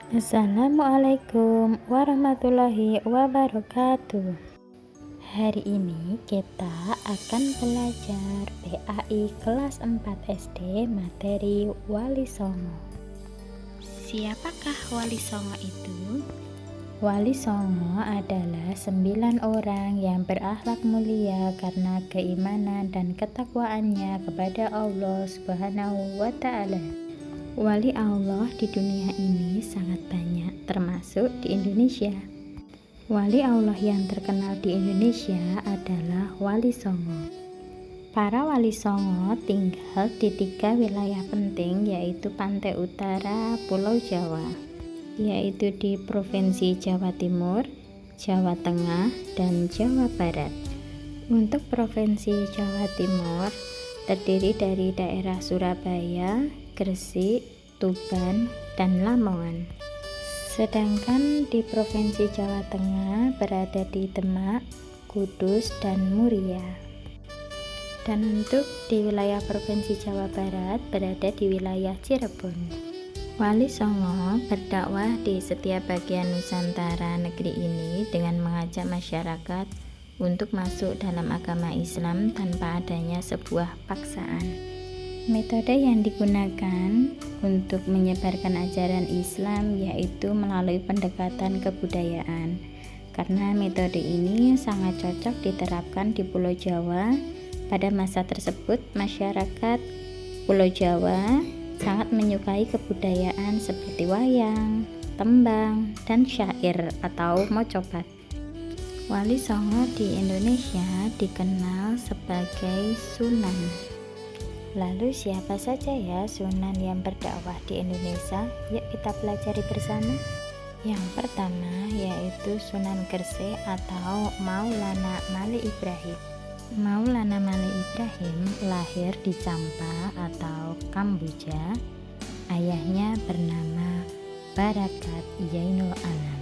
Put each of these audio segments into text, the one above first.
Assalamualaikum warahmatullahi wabarakatuh. Hari ini kita akan belajar PAI kelas 4 SD materi Wali Songo. Siapakah Wali Songo itu? Wali Songo adalah 9 orang yang berakhlak mulia karena keimanan dan ketakwaannya kepada Allah Subhanahu wa Ta'ala. Wali Allah di dunia ini sangat banyak, termasuk di Indonesia. Wali Allah yang terkenal di Indonesia adalah Wali Songo. Para Wali Songo tinggal di 3 wilayah penting, yaitu Pantai Utara, Pulau Jawa, yaitu di Provinsi Jawa Timur, Jawa Tengah, dan Jawa Barat. Untuk Provinsi Jawa Timur terdiri dari daerah Surabaya, Gresik, Tuban, dan Lamongan. Sedangkan di Provinsi Jawa Tengah berada di Demak, Kudus, dan Muria. Dan untuk di wilayah Provinsi Jawa Barat berada di wilayah Cirebon. Wali Songo berdakwah di setiap bagian Nusantara negeri ini dengan mengajak masyarakat untuk masuk dalam agama Islam tanpa adanya sebuah paksaan. Metode yang digunakan untuk menyebarkan ajaran Islam yaitu melalui pendekatan kebudayaan, karena metode ini sangat cocok diterapkan di Pulau Jawa. Pada masa tersebut, masyarakat Pulau Jawa sangat menyukai kebudayaan seperti wayang, tembang, dan syair atau mocopat. Wali Songo di Indonesia dikenal sebagai Sunan. Lalu siapa saja ya sunan yang berdakwah di Indonesia? Yuk kita pelajari bersama. Yang pertama yaitu Sunan Gresik atau Maulana Malik Ibrahim. Maulana Malik Ibrahim lahir di Campa atau Kamboja. Ayahnya bernama Barakat Yainul Anam.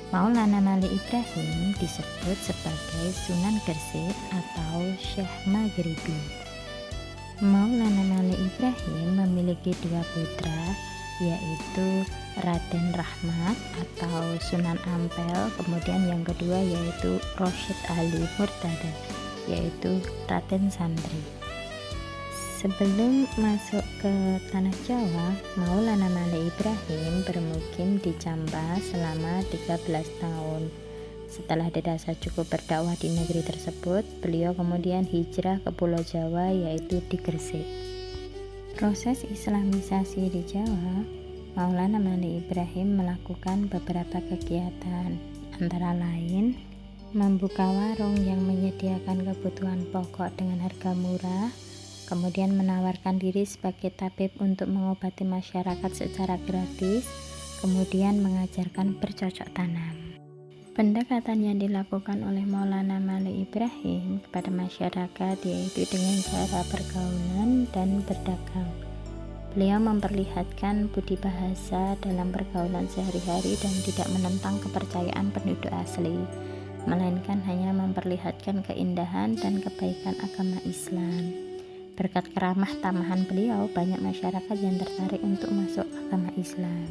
Maulana Malik Ibrahim disebut sebagai Sunan Gresik atau Syekh Maghribi. Maulana Malik Ibrahim memiliki 2 putra, yaitu Raden Rahmat atau Sunan Ampel, kemudian yang kedua yaitu Rosyid Ali Murtada, yaitu Raden Santri. Sebelum masuk ke tanah Jawa, Maulana Malik Ibrahim bermukim di Campa selama 13 tahun. Setelah dirasa cukup berdakwah di negeri tersebut, beliau kemudian hijrah ke Pulau Jawa, yaitu di Gresik. Proses Islamisasi di Jawa, Maulana Malik Ibrahim melakukan beberapa kegiatan, antara lain membuka warung yang menyediakan kebutuhan pokok dengan harga murah, kemudian menawarkan diri sebagai tabib untuk mengobati masyarakat secara gratis, kemudian mengajarkan bercocok tanam. Pendekatan yang dilakukan oleh Maulana Malik Ibrahim kepada masyarakat yaitu dengan cara pergaulan dan berdagang. Beliau memperlihatkan budi bahasa dalam pergaulan sehari-hari dan tidak menentang kepercayaan penduduk asli, melainkan hanya memperlihatkan keindahan dan kebaikan agama Islam. Berkat keramah tamahan beliau, banyak masyarakat yang tertarik untuk masuk agama Islam.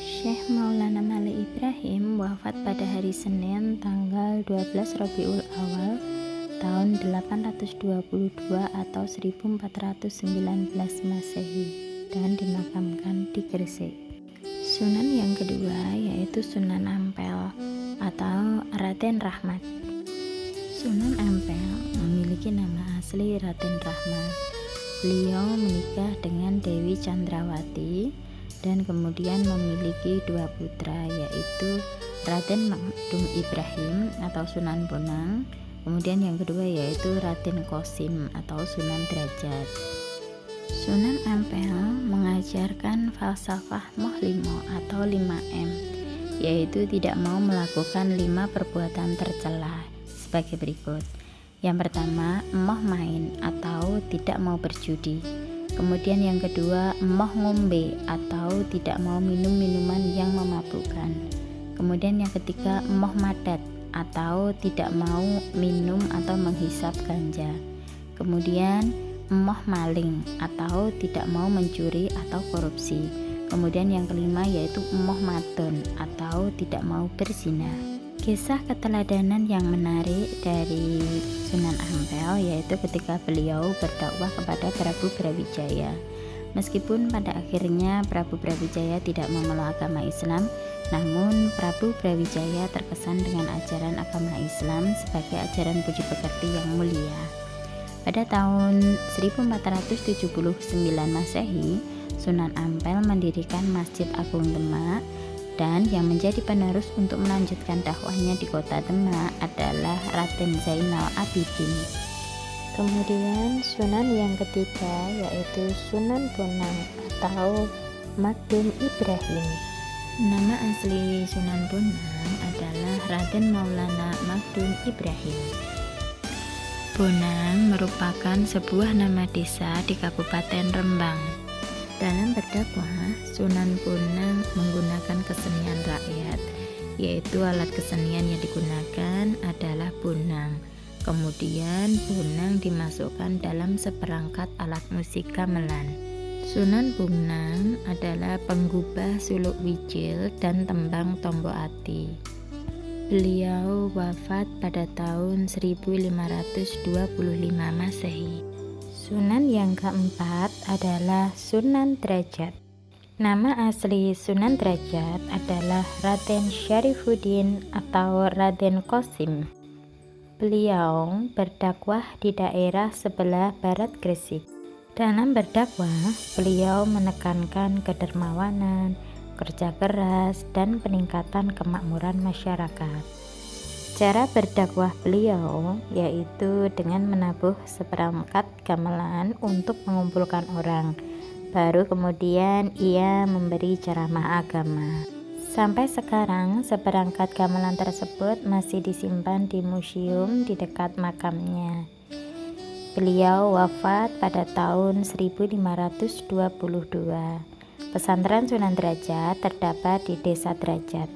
Syekh Maulana Malik Ibrahim wafat pada hari Senin tanggal 12 Rabiul Awal tahun 822 atau 1419 Masehi dan dimakamkan di Gresik. Sunan yang kedua yaitu Sunan Ampel atau Raden Rahmat. Sunan Ampel memiliki nama asli Raden Rahmat. Beliau menikah dengan Dewi Chandrawati dan kemudian memiliki 2 putra, yaitu Raden Makdum Ibrahim atau Sunan Bonang, kemudian yang kedua yaitu Raden Qasim atau Sunan Derajat. Sunan Ampel mengajarkan falsafah Mohlimo atau 5M, yaitu tidak mau melakukan 5 perbuatan tercela sebagai berikut. Yang pertama, emoh main atau tidak mau berjudi. Kemudian yang kedua, emoh ngombe atau tidak mau minum minuman yang memabukkan. Kemudian yang ketiga, emoh madat atau tidak mau minum atau menghisap ganja. Kemudian emoh maling atau tidak mau mencuri atau korupsi. Kemudian yang kelima yaitu emoh madon atau tidak mau berzina. Kisah keteladanan yang menarik dari Sunan Ampel yaitu ketika beliau berdakwah kepada Prabu Brawijaya. Meskipun pada akhirnya Prabu Brawijaya tidak memeluk agama Islam, namun Prabu Brawijaya terkesan dengan ajaran agama Islam sebagai ajaran budi pekerti yang mulia. Pada tahun 1479 Masehi, Sunan Ampel mendirikan Masjid Agung Demak, dan yang menjadi penerus untuk melanjutkan dakwahnya di kota Demak adalah Raden Zainal Abidin. Kemudian Sunan yang ketiga yaitu Sunan Bonang atau Magdum Ibrahim. Nama asli Sunan Bonang adalah Raden Maulana Magdum Ibrahim. Bonang merupakan sebuah nama desa di Kabupaten Rembang. Dalam berdakwah, Sunan Bonang menggunakan kesenian rakyat, yaitu alat kesenian yang digunakan adalah bonang. Kemudian bonang dimasukkan dalam seperangkat alat musik gamelan. Sunan Bonang adalah penggubah suluk wijil dan tembang tombo ati. Beliau wafat pada tahun 1525 Masehi. Sunan yang keempat adalah Sunan Derajat. Nama asli Sunan Derajat adalah Raden Syarifuddin atau Raden Qasim. Beliau berdakwah di daerah sebelah barat Gresik. Dalam berdakwah, beliau menekankan kedermawanan, kerja keras, dan peningkatan kemakmuran masyarakat. Cara berdakwah beliau yaitu dengan menabuh seperangkat gamelan untuk mengumpulkan orang. Baru kemudian ia memberi ceramah agama. Sampai sekarang seperangkat gamelan tersebut masih disimpan di museum di dekat makamnya. Beliau wafat pada tahun 1522. Pesantren Sunan Derajat terdapat di Desa Derajat,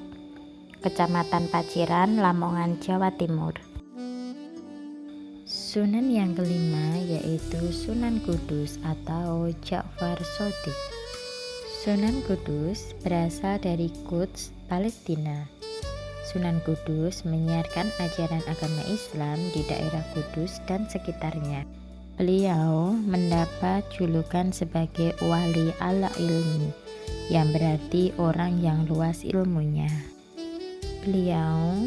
Kecamatan Paciran, Lamongan, Jawa Timur. Sunan yang kelima yaitu Sunan Kudus atau Ja'far Shadiq. Sunan Kudus berasal dari Quds, Palestina. Sunan Kudus menyiarkan ajaran agama Islam di daerah Kudus dan sekitarnya. Beliau mendapat julukan sebagai wali ala ilmi, yang berarti orang yang luas ilmunya. Beliau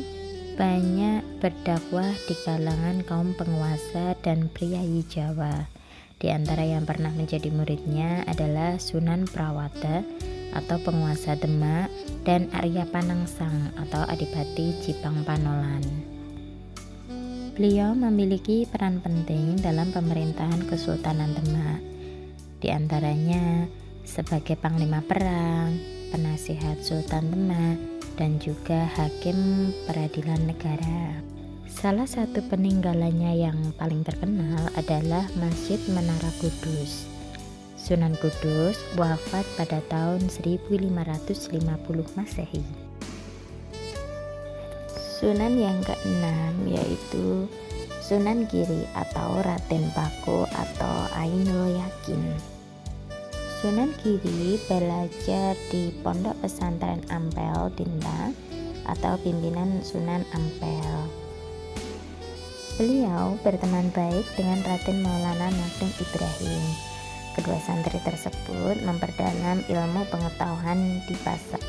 banyak berdakwah di kalangan kaum penguasa dan priayi Jawa. Di antara yang pernah menjadi muridnya adalah Sunan Prawata atau penguasa Demak dan Arya Panangsang atau Adipati Jipang Panolan. Beliau memiliki peran penting dalam pemerintahan Kesultanan Demak, di antaranya sebagai panglima perang, penasihat Sultan Demak, dan juga hakim peradilan negara. Salah satu peninggalannya yang paling terkenal adalah Masjid Menara Kudus. Sunan Kudus wafat pada tahun 1550 Masehi. Sunan yang keenam yaitu Sunan Giri atau Raden Paku atau Ainul Yakin. Sunan Giri belajar di Pondok Pesantren Ampel Dinta atau pimpinan Sunan Ampel. Beliau berteman baik dengan Raden Maulana Magdum Ibrahim. Kedua santri tersebut memperdalam ilmu pengetahuan di pasar.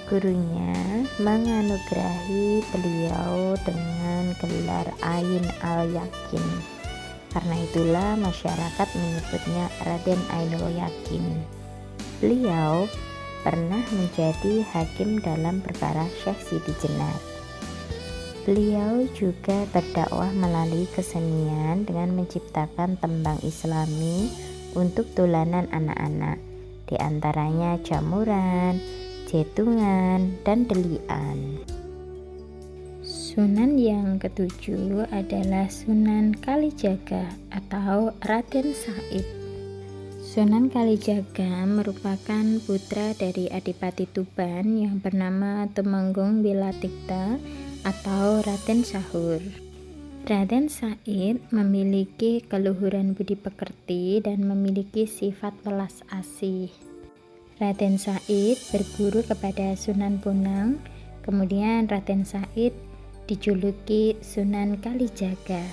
Gurunya menganugerahi beliau dengan gelar Ain al-Yakin. Karena itulah masyarakat menyebutnya Raden Ainul Yakin. Beliau pernah menjadi hakim dalam perkara Syekh Sidi Jenar. Beliau juga berdakwah melalui kesenian dengan menciptakan tembang Islami untuk dolanan anak-anak, di antaranya jamuran, jetungan, dan delian. Sunan yang ketujuh adalah Sunan Kalijaga atau Raden Said. Sunan Kalijaga merupakan putra dari Adipati Tuban yang bernama Tumenggung Wilatikta atau Raden Sahur. Raden Said memiliki keluhuran budi pekerti dan memiliki sifat welas asih. Raden Said berguru kepada Sunan Bonang, kemudian Raden Said dijuluki Sunan Kalijaga.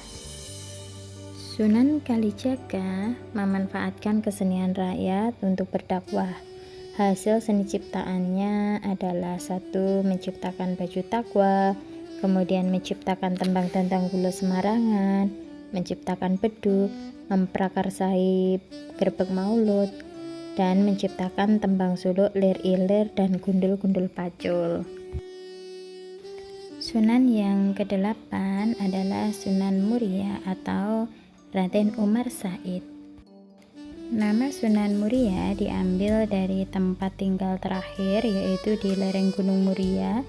Sunan Kalijaga memanfaatkan kesenian rakyat untuk berdakwah. Hasil seni ciptaannya adalah 1. Menciptakan baju takwa, kemudian menciptakan tembang-tentang gula semarangan, menciptakan beduk, memprakarsai gerbek maulud, dan menciptakan tembang suluk, lir ilir, dan gundul-gundul pacul. Sunan yang ke-8 adalah Sunan Muria atau Raden Umar Said. Nama Sunan Muria diambil dari tempat tinggal terakhir, yaitu di lereng Gunung Muria,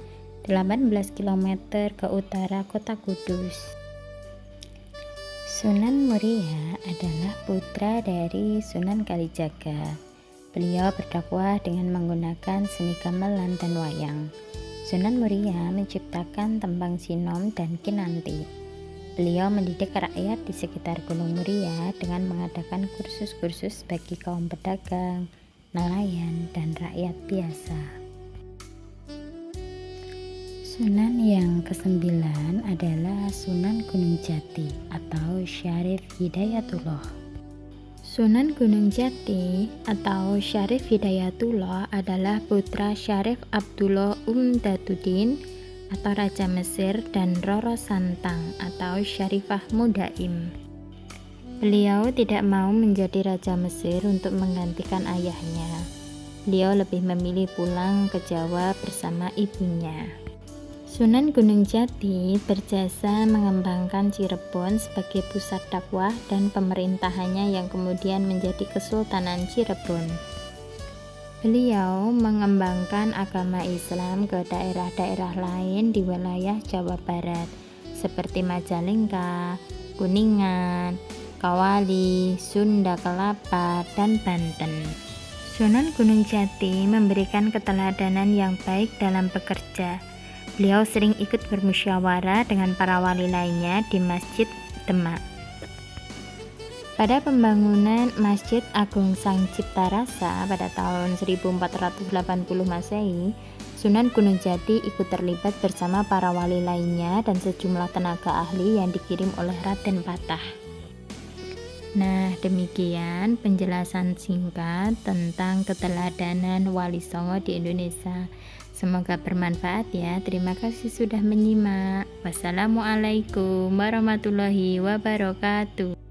18 km ke utara kota Kudus. Sunan Muria adalah putra dari Sunan Kalijaga. Beliau berdakwah dengan menggunakan seni gamelan dan wayang. Sunan Muria menciptakan tembang sinom dan kinanti. Beliau mendidik rakyat di sekitar Gunung Muria dengan mengadakan kursus-kursus bagi kaum pedagang, nelayan, dan rakyat biasa. Sunan yang ke-9 adalah Sunan Gunung Jati atau Syarif Hidayatullah. Sunan Gunung Jati atau Syarif Hidayatullah adalah putra Syarif Abdullah Umdatuddin atau Raja Mesir dan Roro Santang atau Syarifah Mudaim. Beliau tidak mau menjadi Raja Mesir untuk menggantikan ayahnya. Beliau lebih memilih pulang ke Jawa bersama ibunya. Sunan Gunung Jati berjasa mengembangkan Cirebon sebagai pusat dakwah dan pemerintahannya yang kemudian menjadi Kesultanan Cirebon. Beliau mengembangkan agama Islam ke daerah-daerah lain di wilayah Jawa Barat seperti Majalengka, Kuningan, Kawali, Sunda Kelapa, dan Banten. Sunan Gunung Jati memberikan keteladanan yang baik dalam bekerja. Beliau sering ikut bermusyawarah dengan para wali lainnya di Masjid Demak. Pada pembangunan Masjid Agung Sang Cipta Rasa pada tahun 1480 Masehi, Sunan Gunung Jati ikut terlibat bersama para wali lainnya dan sejumlah tenaga ahli yang dikirim oleh Raden Patah. Nah, demikian penjelasan singkat tentang keteladanan Wali Songo di Indonesia. Semoga bermanfaat ya. Terima kasih sudah menyimak. Wassalamualaikum warahmatullahi wabarakatuh.